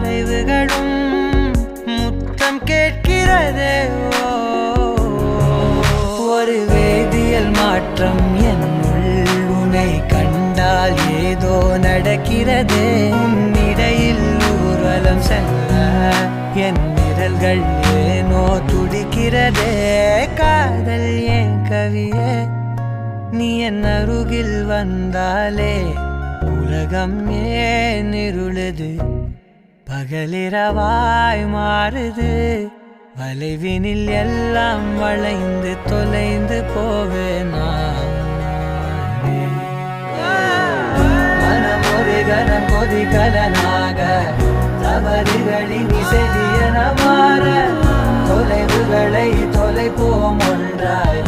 தொலைவுகளும் முத்தம் கேட்கிறதே. ஒரு வேதியியல் மாற்றம் என்னுள் உன்னை கண்டால் ஏதோ நடக்கிறதே. இடையில் ஊர்வலம் செல்ல என் விரல்கள் ஏனோ துடிக்கிறதே. காதல் ஏன் கவியே, நீ என் அருகில் வந்தாலே உலகம் ஏன் இருளுது, பகலிரவாய் மாறுது. வளைவினில் எல்லாம் வளைந்து தொலைந்து போவேனா. மனம் ஒரு கணம் கொதிகலனாக தவறுகளின் இசையன மாற தொலைவுகளை தொலைப்போம் ஒன்றாய்.